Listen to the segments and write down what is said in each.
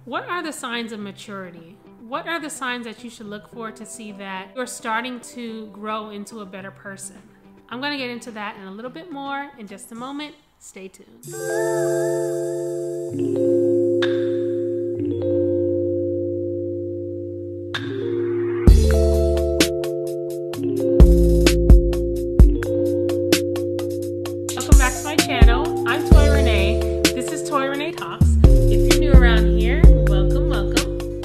What are the signs of maturity? What are the signs that you should look for to see that you're starting to grow into a better person? I'm going to get into that and a little bit more in just a moment. Stay tuned. Welcome back to my channel. I'm ToyaRenee. This is ToyaRenee Talks. If you're new around here, welcome, welcome.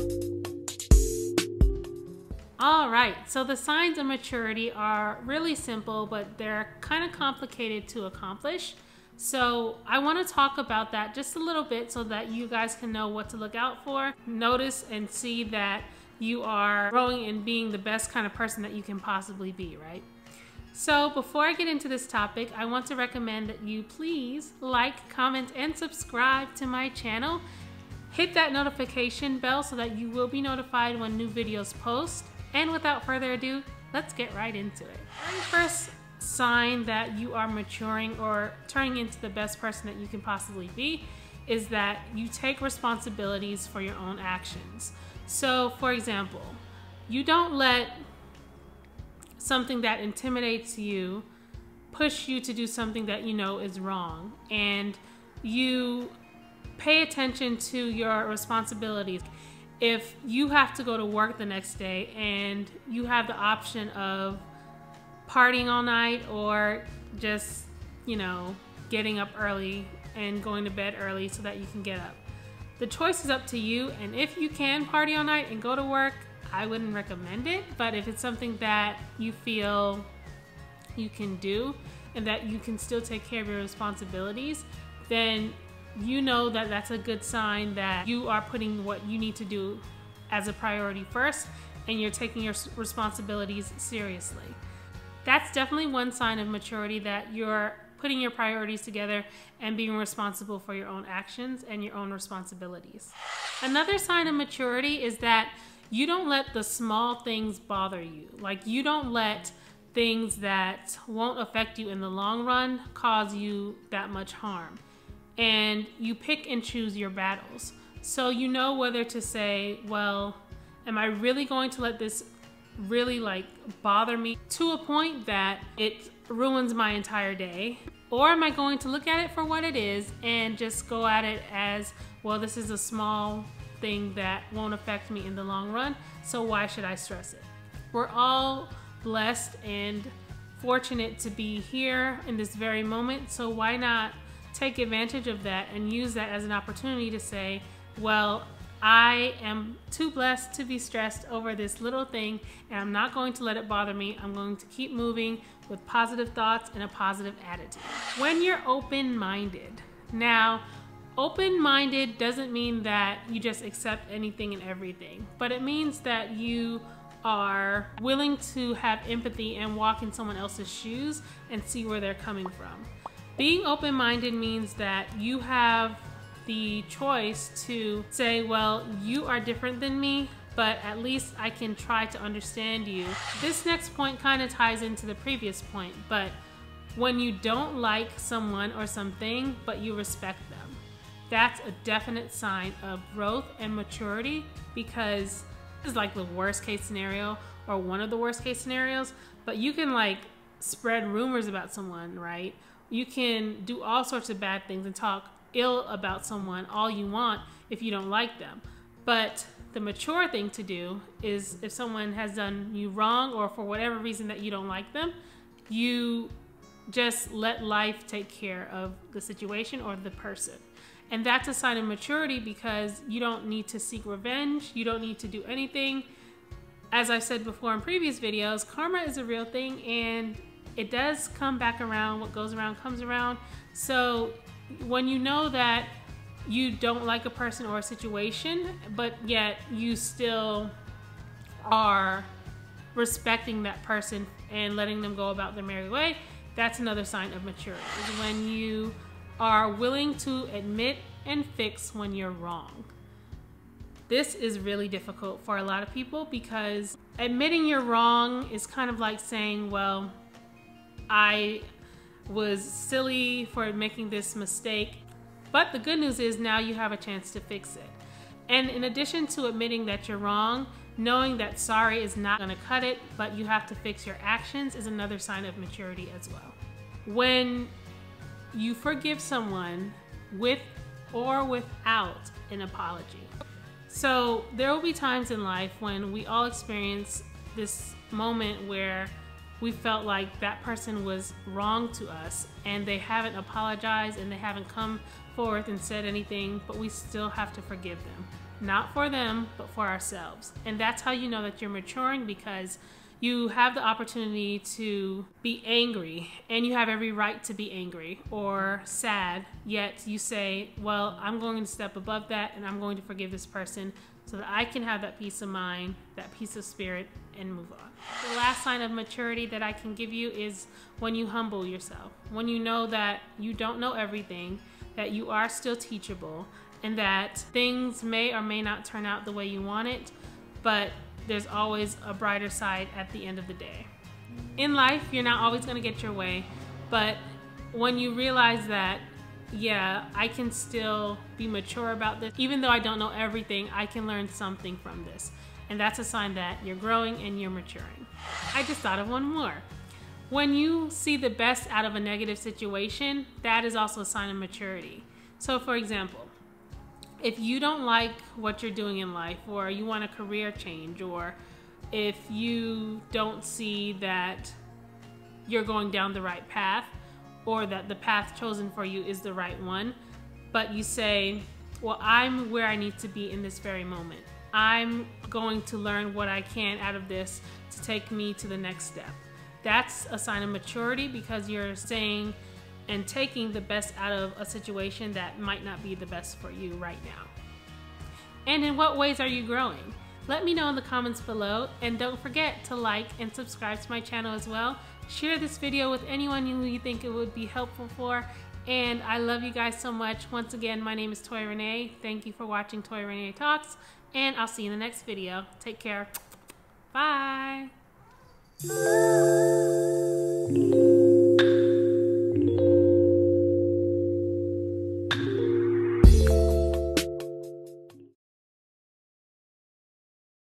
All right, so the signs of maturity are really simple, but they're kind of complicated to accomplish. So I want to talk about that just a little bit so that you guys can know what to look out for. Notice and see that you are growing and being the best kind of person that you can possibly be, right? So before I get into this topic, I want to recommend that you please like, comment, and subscribe to my channel. Hit that notification bell so that you will be notified when new videos post. And without further ado, let's get right into it. The first sign that you are maturing or turning into the best person that you can possibly be is that you take responsibilities for your own actions. So for example, you don't let something that intimidates you push you to do something that you know is wrong, and you pay attention to your responsibilities. If you have to go to work the next day and you have the option of partying all night or just, getting up early and going to bed early so that you can get up, the choice is up to you. And if you can party all night and go to work, I wouldn't recommend it. But if it's something that you feel you can do and that you can still take care of your responsibilities, then you know that that's a good sign that you are putting what you need to do as a priority first and you're taking your responsibilities seriously. That's definitely one sign of maturity, that you're putting your priorities together and being responsible for your own actions and your own responsibilities. Another sign of maturity is that you don't let the small things bother you. Like, you don't let things that won't affect you in the long run cause you that much harm. And you pick and choose your battles. So you know whether to say, well, am I really going to let this really bother me to a point that it ruins my entire day? Or am I going to look at it for what it is and just go at it as, well, this is a small thing that won't affect me in the long run, so why should I stress it? We're all blessed and fortunate to be here in this very moment, so why not take advantage of that and use that as an opportunity to say, well, I am too blessed to be stressed over this little thing, and I'm not going to let it bother me. I'm going to keep moving with positive thoughts and a positive attitude. When you're open-minded. Now, open-minded doesn't mean that you just accept anything and everything, but it means that you are willing to have empathy and walk in someone else's shoes and see where they're coming from. Being open-minded means that you have the choice to say, well, you are different than me, but at least I can try to understand you. This next point kind of ties into the previous point, but when you don't like someone or something, but you respect them, that's a definite sign of growth and maturity, because this is like the worst case scenario or one of the worst case scenarios, but you can spread rumors about someone, right? You can do all sorts of bad things and talk ill about someone all you want if you don't like them. But the mature thing to do is, if someone has done you wrong or for whatever reason that you don't like them, you just let life take care of the situation or the person. And that's a sign of maturity, because you don't need to seek revenge. You don't need to do anything. As I've said before in previous videos, karma is a real thing, and it does come back around. What goes around comes around. So when you know that you don't like a person or a situation, but yet you still are respecting that person and letting them go about their merry way, that's another sign of maturity. Is when you are willing to admit and fix when you're wrong. This is really difficult for a lot of people, because admitting you're wrong is kind of like saying, well, I was silly for making this mistake. But the good news is now you have a chance to fix it. And in addition to admitting that you're wrong, knowing that sorry is not going to cut it, but you have to fix your actions is another sign of maturity as well. When you forgive someone with or without an apology. So there will be times in life when we all experience this moment where we felt like that person was wrong to us and they haven't apologized and they haven't come forth and said anything, but we still have to forgive them. Not for them, but for ourselves. And that's how you know that you're maturing, because you have the opportunity to be angry, and you have every right to be angry or sad, yet you say, well, I'm going to step above that and I'm going to forgive this person so that I can have that peace of mind, that peace of spirit, and move on. The last sign of maturity that I can give you is when you humble yourself, when you know that you don't know everything, that you are still teachable, and that things may or may not turn out the way you want it, but there's always a brighter side at the end of the day. In life, you're not always going to get your way, but when you realize that, yeah, I can still be mature about this, even though I don't know everything, I can learn something from this. And that's a sign that you're growing and you're maturing. I just thought of one more. When you see the best out of a negative situation, that is also a sign of maturity. So for example, if you don't like what you're doing in life, or you want a career change, or if you don't see that you're going down the right path, or that the path chosen for you is the right one, but you say, well, I'm where I need to be in this very moment. I'm going to learn what I can out of this to take me to the next step. That's a sign of maturity, because you're saying and taking the best out of a situation that might not be the best for you right now. And in what ways are you growing? Let me know in the comments below, and don't forget to like and subscribe to my channel as well. Share this video with anyone who you think it would be helpful for, and I love you guys so much. Once again, my name is ToyaRenee. Thank you for watching ToyaRenee Talks, and I'll see you in the next video. Take care. Bye.